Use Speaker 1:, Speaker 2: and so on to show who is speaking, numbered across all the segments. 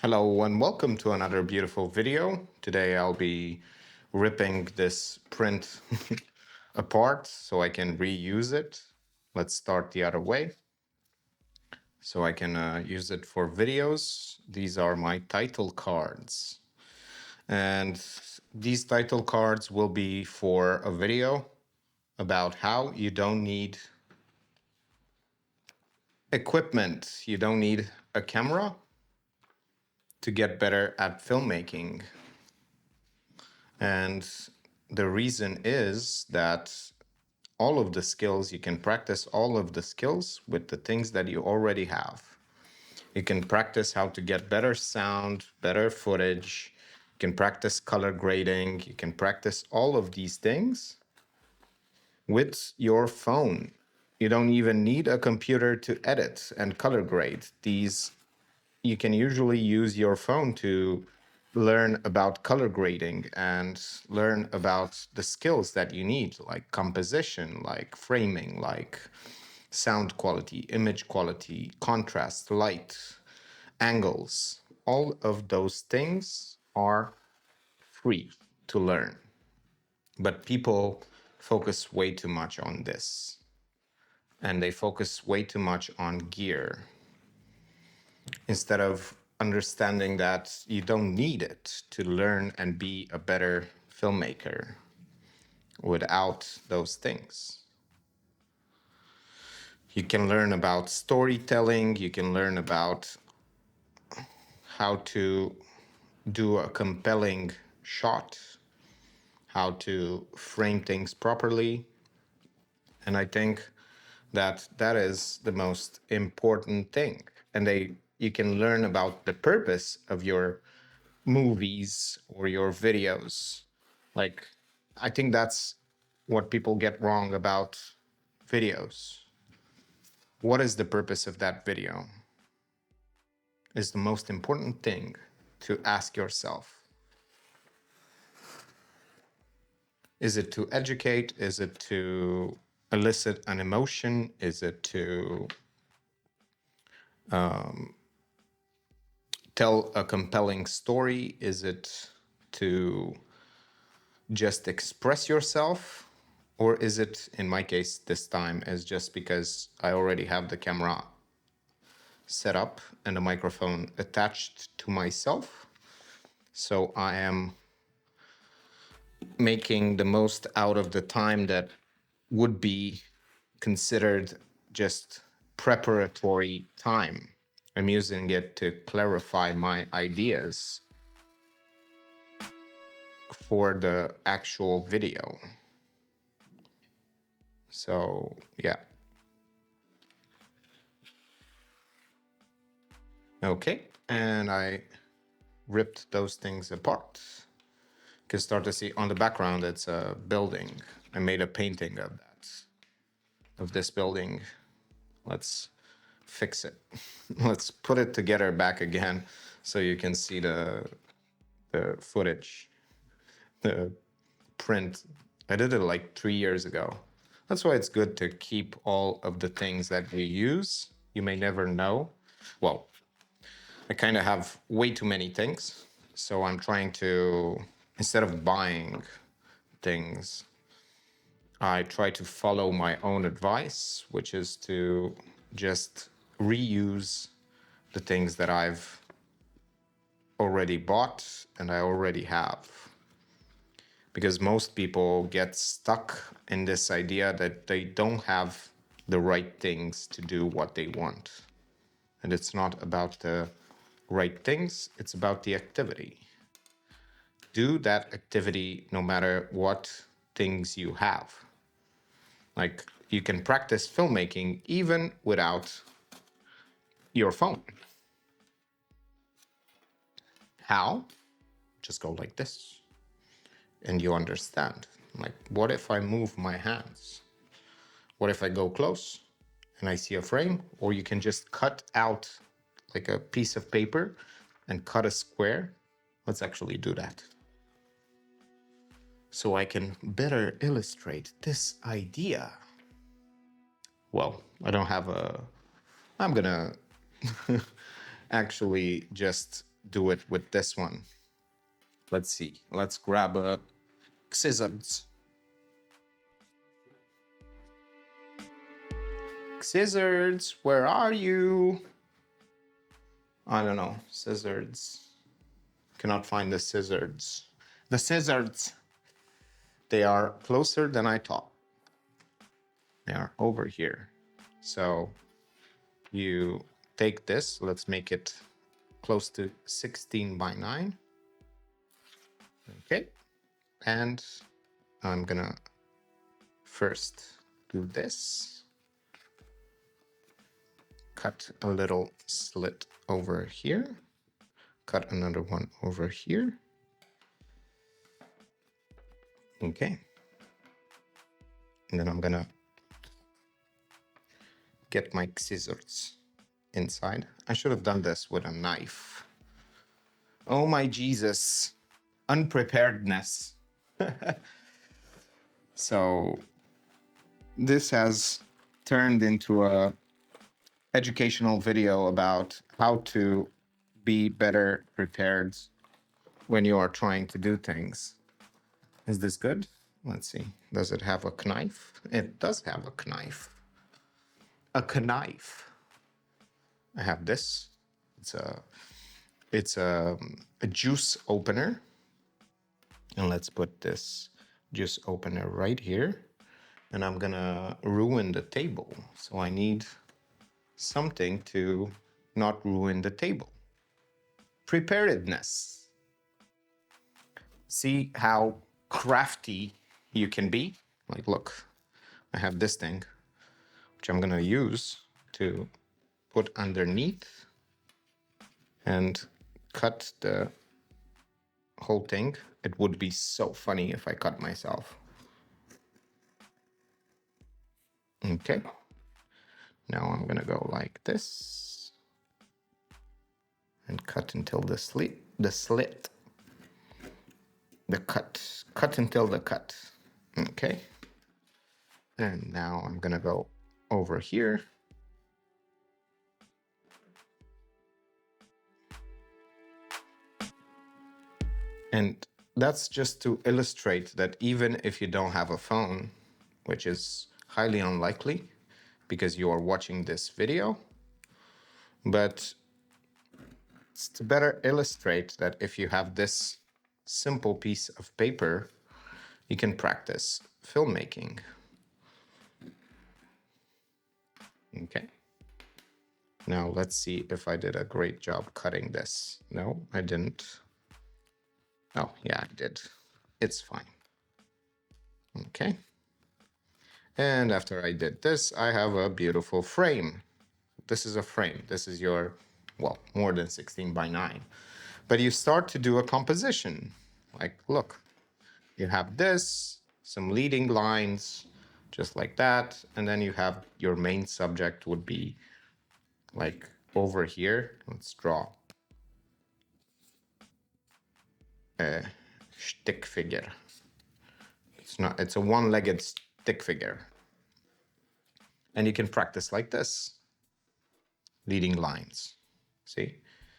Speaker 1: Hello and welcome to another beautiful video. Today I'll be ripping this print apart so I can reuse it. Let's start the other way. So I can use it for videos. These are my title cards. And these title cards will be for a video about how you don't need equipment. You don't need a camera to get better at filmmaking. And the reason is that all of the skills, you can practice all of the skills with the things that you already have. You can practice how to get better sound, better footage. You can practice color grading. You can practice all of these things with your phone. You don't even need a computer to edit and color grade. You can usually use your phone to learn about color grading and learn about the skills that you need, like composition, like framing, like sound quality, image quality, contrast, light, angles. All of those things are free to learn. But people focus way too much on this, and they focus way too much on gear instead of understanding that you don't need it to learn and be a better filmmaker without those things. You can learn about storytelling, you can learn about how to do a compelling shot, how to frame things properly. And I think that that is the most important thing. And you can learn about the purpose of your movies or your videos. Like, I think that's what people get wrong about videos. What is the purpose of that video? Is the most important thing to ask yourself. Is it to educate? Is it to elicit an emotion? Is it to tell a compelling story? Is it to just express yourself? Or is it, in my case this time, is just because I already have the camera set up and a microphone attached to myself? So I am making the most out of the time that would be considered just preparatory time. I'm using it to clarify my ideas for the actual video. So, yeah. Okay, and I ripped those things apart. You can start to see on the background, it's a building. I made a painting of that, of this building. Let's fix it. Let's put it together back again so you can see the footage, the print. I did it like 3 years ago. That's why it's good to keep all of the things that we use. You may never know. Well, I kind of have way too many things. So I'm trying to, instead of buying things, I try to follow my own advice, which is to just reuse the things that I've already bought and I already have. Because most people get stuck in this idea that they don't have the right things to do what they want. And it's not about the right things, it's about the activity. Do that activity no matter what things you have. Like, you can practice filmmaking even without your phone. How? Just go like this. And you understand. Like, what if I move my hands? What if I go close and I see a frame? Or you can just cut out like a piece of paper and cut a square. Let's actually do that. So I can better illustrate this idea. Well, I'm gonna actually just do it with this one. Let's see. Let's grab a scissors. Scissors, where are you? I don't know. Scissors. Cannot find the scissors. The scissors. They are closer than I thought. They are over here. So you take this. Let's make it close to 16 by 9. Okay. And I'm gonna first do this. Cut a little slit over here. Cut another one over here. Okay. And then I'm gonna get my scissors inside. I should have done this with a knife. Oh my Jesus. Unpreparedness. So this has turned into a educational video about how to be better prepared when you are trying to do things. Is this good? Let's see. Does it have a knife? It does have a knife. A knife. I have this. It's a juice opener. And let's put this juice opener right here. And I'm gonna ruin the table. So I need something to not ruin the table. Preparedness. See how crafty you can be? Like, look, I have this thing, which I'm gonna use to put underneath and cut the whole thing. It would be so funny if I cut myself. Okay. Now I'm gonna go like this and cut until the slit, the cut until the cut. Okay. And now I'm gonna go over here. And that's just to illustrate that even if you don't have a phone, which is highly unlikely because you are watching this video, but it's to better illustrate that if you have this simple piece of paper, you can practice filmmaking. Okay. Now let's see if I did a great job cutting this. No, I didn't. Oh, yeah, I did. It's fine. Okay. And after I did this, I have a beautiful frame. This is a frame. This is your, well, more than 16 by 9. But you start to do a composition. Like, look, you have this, some leading lines, just like that. And then you have your main subject would be like over here. Let's draw a stick figure. It's a one-legged stick figure. And you can practice like this, leading lines. See?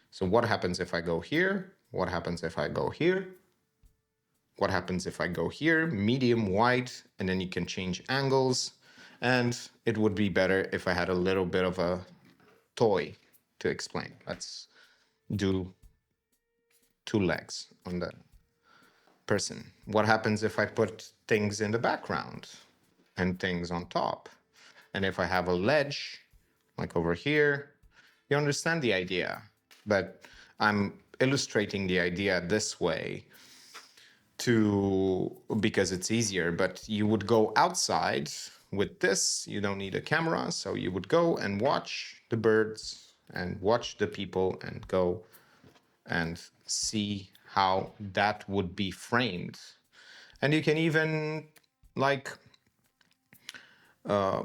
Speaker 1: So what happens if I go here? What happens if I go here? What happens if I go here? Medium, wide, and then you can change angles. And it would be better if I had a little bit of a toy to explain. Let's do 2 legs on the person. What happens if I put things in the background and things on top? And if I have a ledge, like over here, you understand the idea. But I'm illustrating the idea this way because it's easier. But you would go outside with this. You don't need a camera. So you would go and watch the birds and watch the people and go and see how that would be framed. And you can even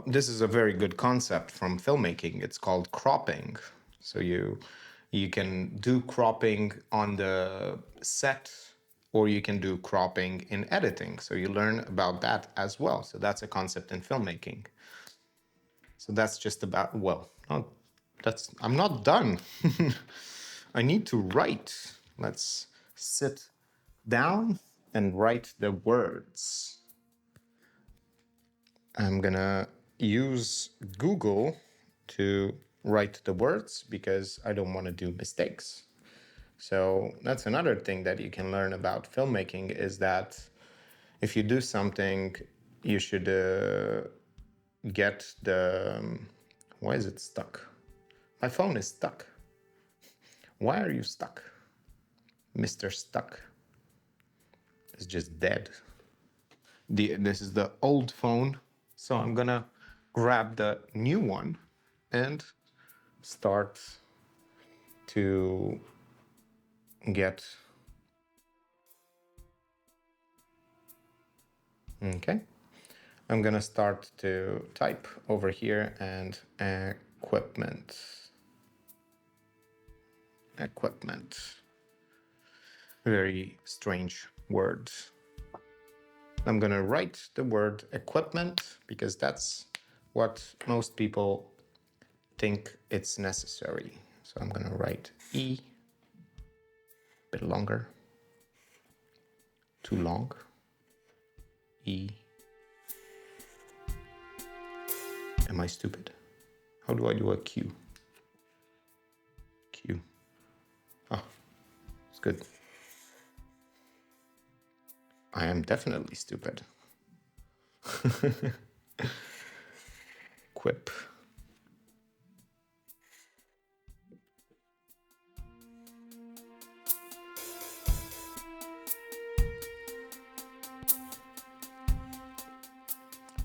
Speaker 1: this is a very good concept from filmmaking. It's called cropping. So you can do cropping on the set, or you can do cropping in editing. So you learn about that as well. So that's a concept in filmmaking. So that's just about, well, I'm not done. I need to write. Let's sit down and write the words. I'm gonna use Google to write the words because I don't want to do mistakes. So that's another thing that you can learn about filmmaking is that if you do something, you should get the. Why is it stuck? My phone is stuck. Why are you stuck? Mr. Stuck is just dead. This is the old phone, so I'm gonna grab the new one and start to get. Okay. I'm gonna start to type over here and equipment. Equipment. Very strange words. I'm gonna write the word equipment because that's what most people think it's necessary. So I'm gonna write E, a bit longer, too long, E. Am I stupid? How do I do a Q? Q. Oh, it's good. I am definitely stupid. Quip.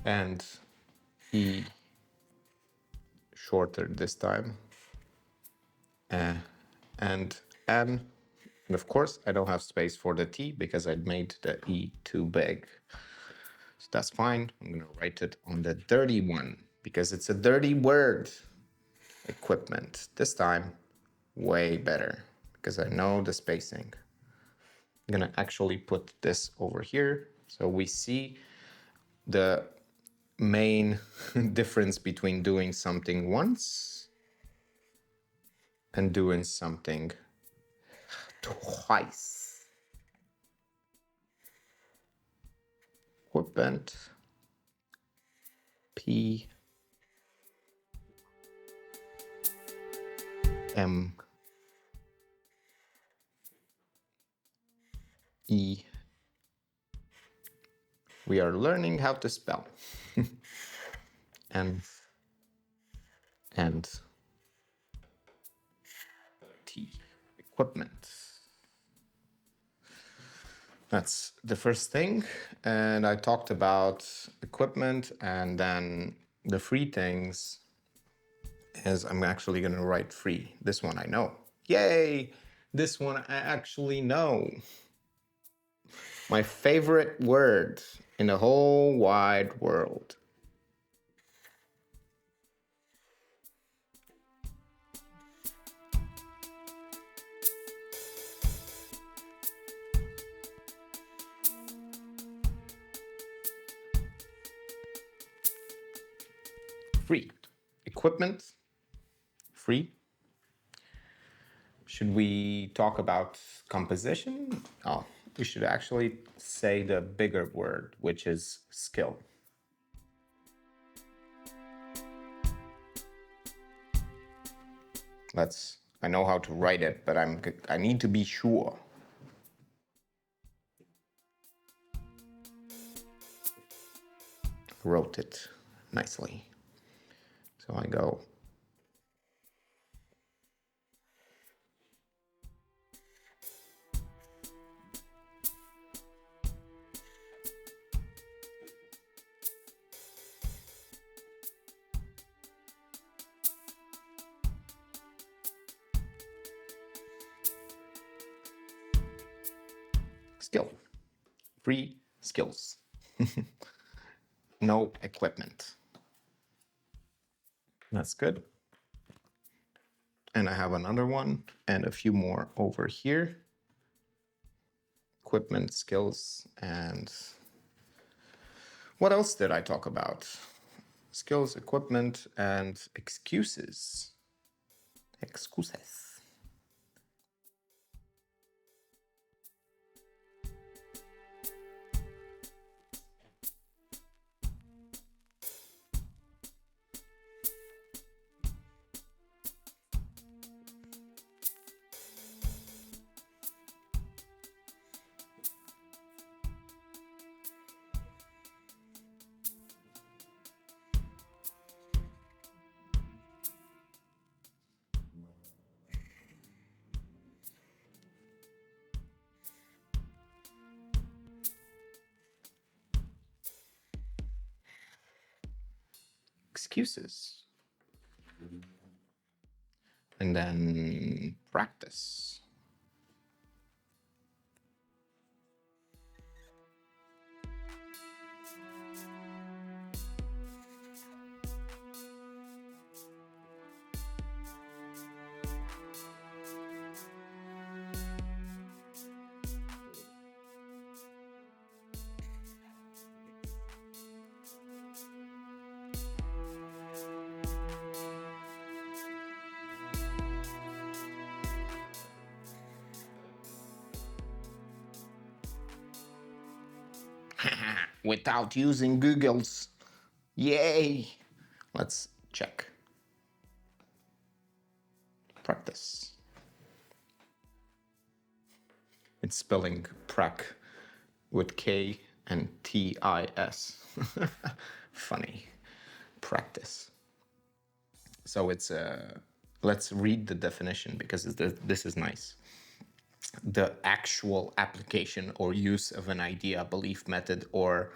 Speaker 1: And E shorter this time. And N. And of course, I don't have space for the T because I made the E too big. So that's fine. I'm going to write it on the dirty one because it's a dirty word. Equipment. This time, way better because I know the spacing. I'm going to actually put this over here so we see the main difference between doing something once and doing something twice. Equipment. P M E. We are learning how to spell. and T. Equipment. That's the first thing. And I talked about equipment, and then the free things is I'm actually going to write free. This one I know. Yay! This one I actually know. My favorite word in the whole wide world. Free. Equipment. Free. Should we talk about composition? Oh, we should actually say the bigger word, which is skill. I know how to write it, but I need to be sure. Wrote it nicely. So I go. Skill. Free skills. No equipment. That's good. And I have another one and a few more over here. Equipment, skills, and what else did I talk about? Skills, equipment, and excuses. Excuses. excuses. And then practice. Without using Google's. Yay! Let's check. Practice. It's spelling prac with K and TIS. Funny. Practice. So it's let's read the definition because this is nice. The actual application or use of an idea, belief, method, or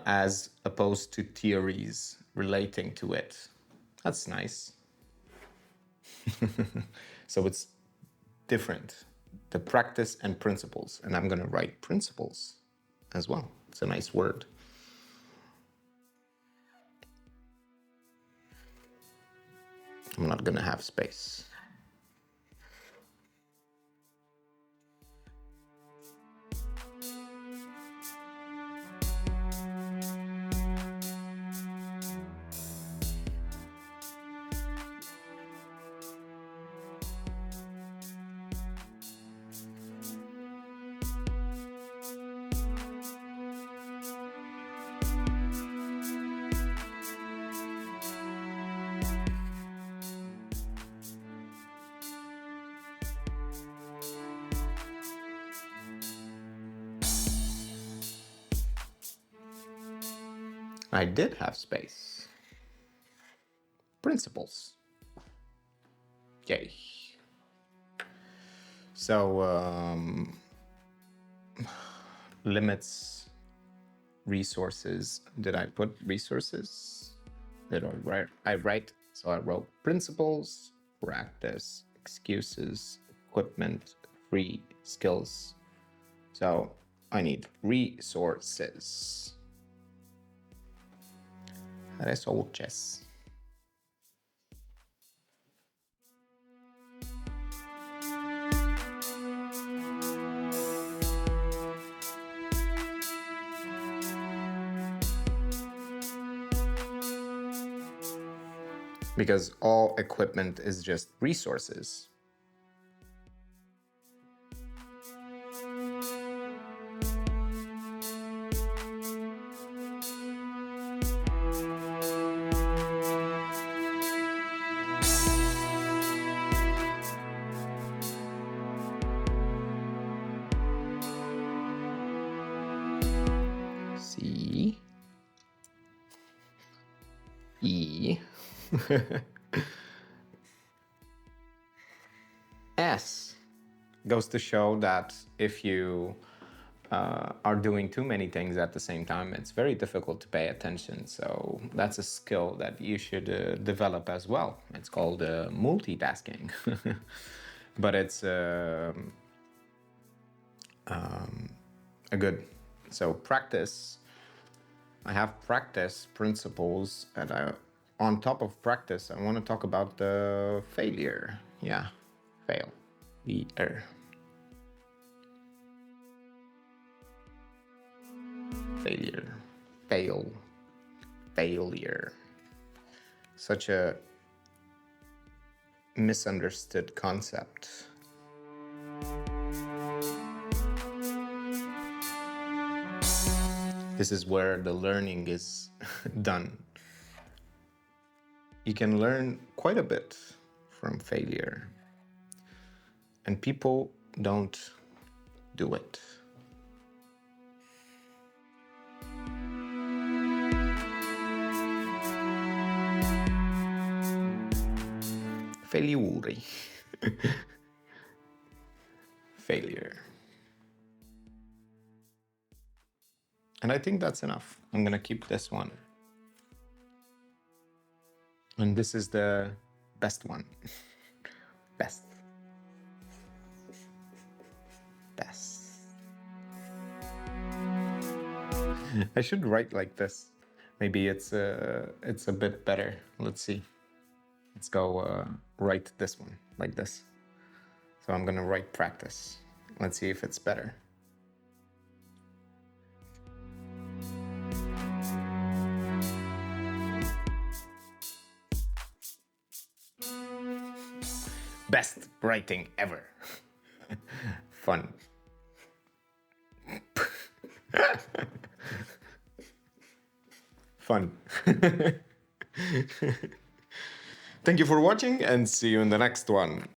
Speaker 1: as opposed to theories relating to it. That's nice. So it's different. The practice and principles. And I'm going to write principles as well. It's a nice word. I'm not going to have space. I did have space. Principles. Yay. So, limits, resources. Did I put resources? Did I write? So I wrote principles, practice, excuses, equipment, free skills. So I need resources. Resources. Because all equipment is just resources. C. E. S goes to show that if you are doing too many things at the same time, it's very difficult to pay attention. So that's a skill that you should develop as well. It's called multitasking. But it's a good. So practice. I have practice principles, and on top of practice, I want to talk about the failure. Yeah, fail. Failure. Failure. Such a misunderstood concept. This is where the learning is done. You can learn quite a bit from failure, and people don't do it. Failure. Failure. And I think that's enough. I'm gonna keep this one. And this is the best one. Best. Best. I should write like this. Maybe it's a bit better. Let's see. Let's go write this one like this. So I'm gonna write practice. Let's see if it's better. Best writing ever. Fun. Fun. Thank you for watching and see you in the next one.